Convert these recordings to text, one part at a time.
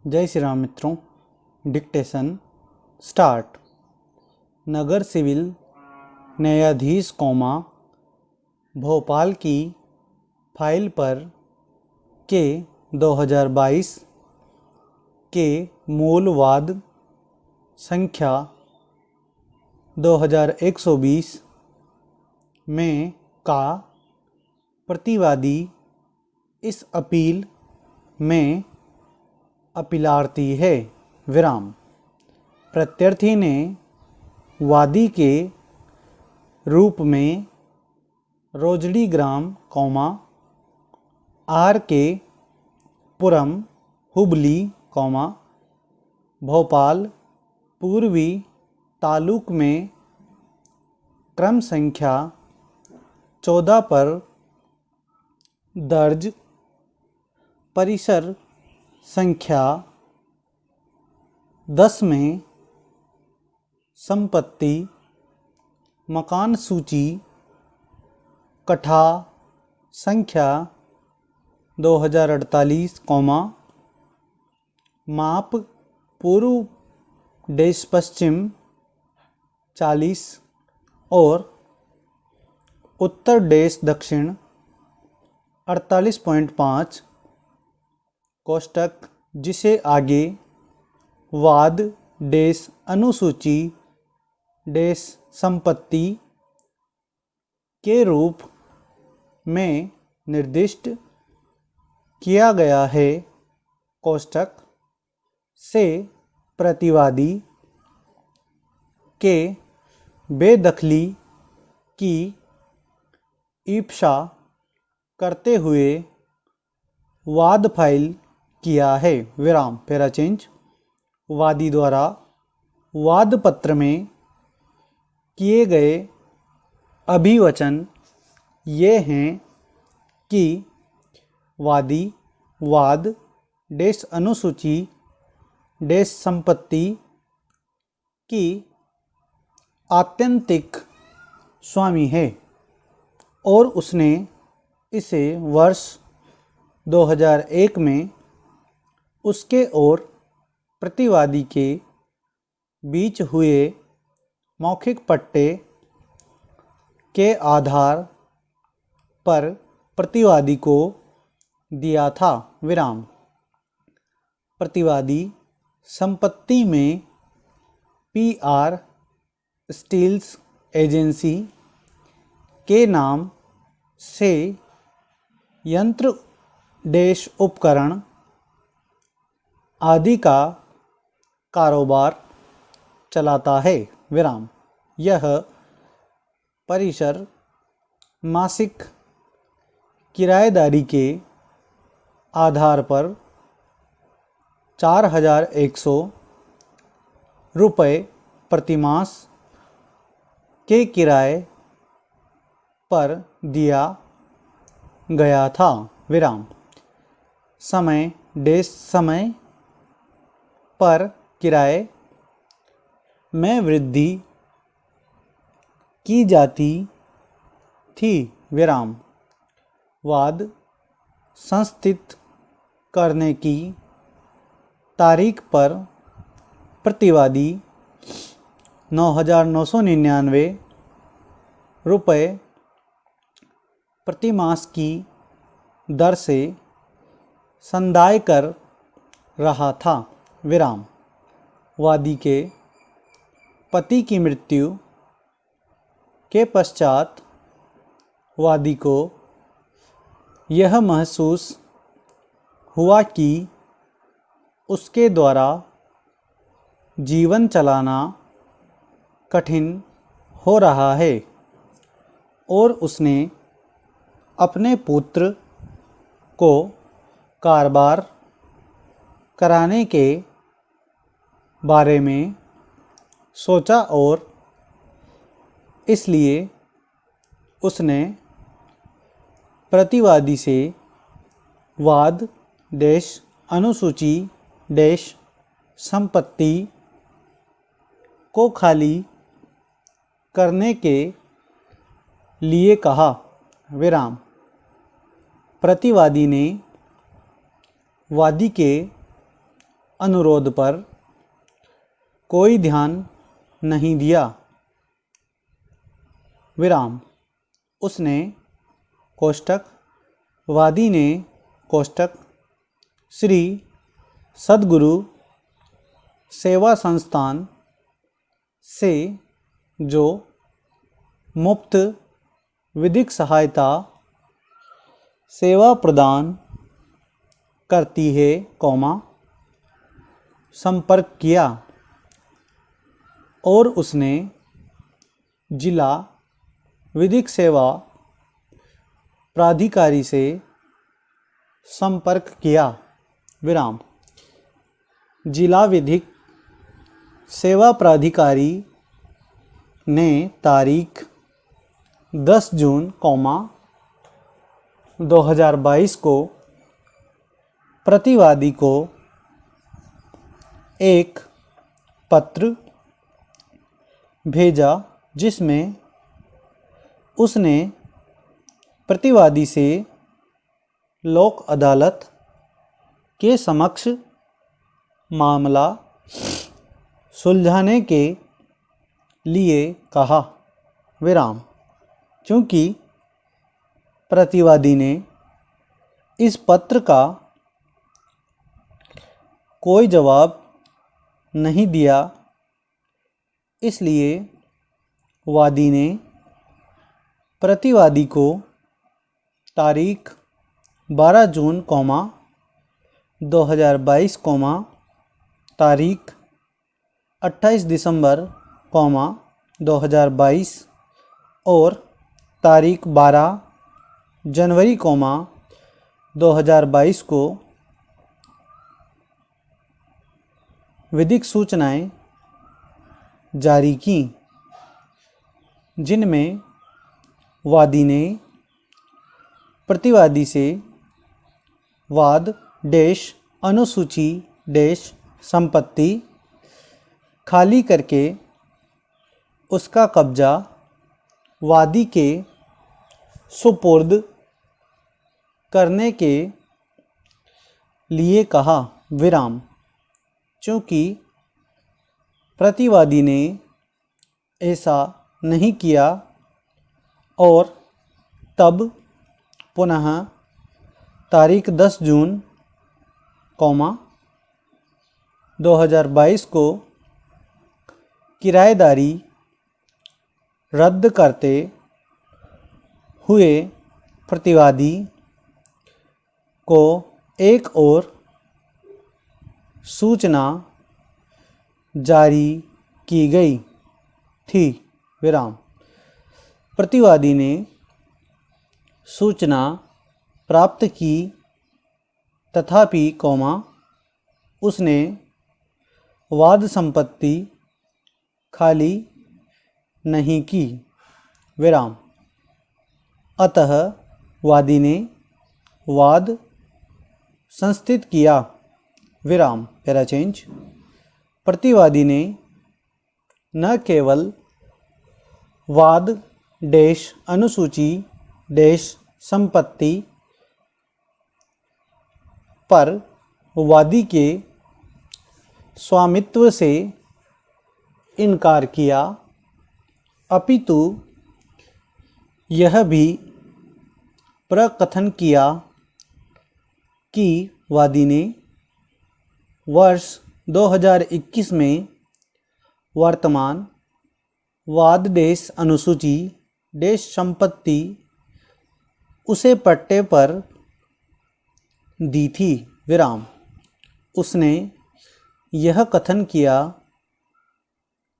जय श्री राम मित्रों। Dictation start. नगर civil न्यायाधीश भोपाल की फाइल पर के 2022 के मूल वाद संख्या 2120 में का प्रतिवादी इस अपील में अपीलार्थी है विराम। प्रत्यर्थी ने वादी के रूप में रोजड़ी ग्राम आर के पुरम हुबली भोपाल पूर्वी तालुक में क्रम संख्या 14 पर दर्ज परिसर संख्या 10 में संपत्ति मकान सूची कठा संख्या 2048, माप पूर्व देश पश्चिम 40 और उत्तर देश दक्षिण 48.5 कोष्टक, जिसे आगे वाद देश अनुसूची देश संपत्ति के रूप में निर्दिष्ट किया गया है। कोष्टक से प्रतिवादी के बेदखली की ईप्सा करते हुए वाद फाइल किया है विराम। Para change. वादी द्वारा वाद पत्र में किए गए अभिवचन ये हैं कि वादी वाद देश अनुसूची देश संपत्ति की आत्यंतिक स्वामी है और उसने इसे वर्ष 2001 में उसके और प्रतिवादी के बीच हुए मौखिक पट्टे के आधार पर प्रतिवादी को दिया था विराम। प्रतिवादी संपत्ति में पीआर स्टील्स एजेंसी के नाम से यंत्र देश उपकरण आदि का कारोबार चलाता है विराम। यह परिसर मासिक किराएदारी के आधार पर 4100 रुपये प्रतिमास के किराए पर दिया गया था विराम। समय देश समय पर किराए में वृद्धि की जाती थी विराम। वाद संस्थित करने की तारीख पर प्रतिवादी 9,999 रुपये प्रतिमास की दर से संदाय कर रहा था विराम। वादी के पति की मृत्यु के पश्चात वादी को यह महसूस हुआ कि उसके द्वारा जीवन चलाना कठिन हो रहा है और उसने अपने पुत्र को कारोबार कराने के बारे में सोचा और इसलिए उसने प्रतिवादी से वाद देश अनुसूची देश संपत्ति को खाली करने के लिए कहा विराम। प्रतिवादी ने वादी के अनुरोध पर कोई ध्यान नहीं दिया। विराम। उसने कोष्टक वादी ने कोष्टक श्री सद्गुरु सेवा संस्थान से जो मुफ्त विधिक सहायता सेवा प्रदान करती है, संपर्क किया और उसने जिला विधिक सेवा प्राधिकारी से संपर्क किया। विराम। जिला विधिक सेवा प्राधिकारी ने तारीख 10 जून 2022 को प्रतिवादी को एक पत्र भेजा जिसमें उसने प्रतिवादी से लोक अदालत के समक्ष मामला सुलझाने के लिए कहा। विराम। क्योंकि प्रतिवादी ने इस पत्र का कोई जवाब नहीं दिया, इसलिए वादी ने प्रतिवादी को तारीख 12 जून 2022 तारीख 28 दिसंबर 2022 और तारीख 12 जनवरी 2022 को विधिक सूचनाएं जारी की, जिनमें वादी ने प्रतिवादी से वाद अनुसूची संपत्ति खाली करके उसका कब्जा वादी के सुपुर्द करने के लिए कहा। विराम। क्योंकि प्रतिवादी ने ऐसा नहीं किया और तब पुनः तारीख 10 जून 2022 को किराएदारी रद्द करते हुए प्रतिवादी को एक और सूचना जारी की गई थी। विराम। प्रतिवादी ने सूचना प्राप्त की, तथापि उसने वाद संपत्ति खाली नहीं की। विराम। अतः वादी ने वाद संस्थित किया। विराम। Para change. प्रतिवादी ने न केवल वाद अनुसूची संपत्ति पर वादी के स्वामित्व से इनकार किया, अपितु यह भी प्रकथन किया कि वादी ने वर्ष 2021 में वर्तमान वाद अनुसूची संपत्ति उसे पट्टे पर दी थी। विराम। उसने यह कथन किया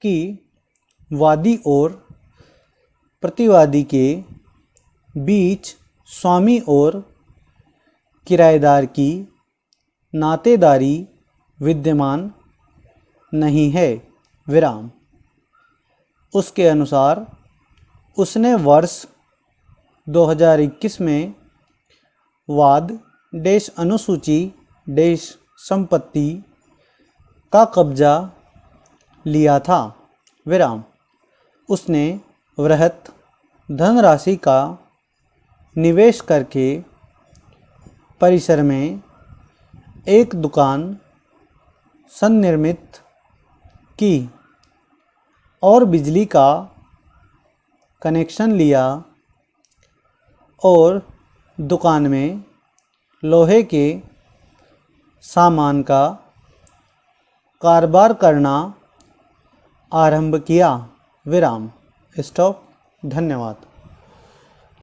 कि वादी और प्रतिवादी के बीच स्वामी और किराएदार की नातेदारी विद्यमान नहीं है। विराम। उसके अनुसार उसने वर्ष 2021 में वाद अनुसूची संपत्ति का कब्जा लिया था। विराम। उसने वृहत धनराशि का निवेश करके परिसर में एक दुकान संनिर्मित की और बिजली का कनेक्शन लिया और दुकान में लोहे के सामान का कारोबार करना आरंभ किया। विराम। स्टॉप। धन्यवाद।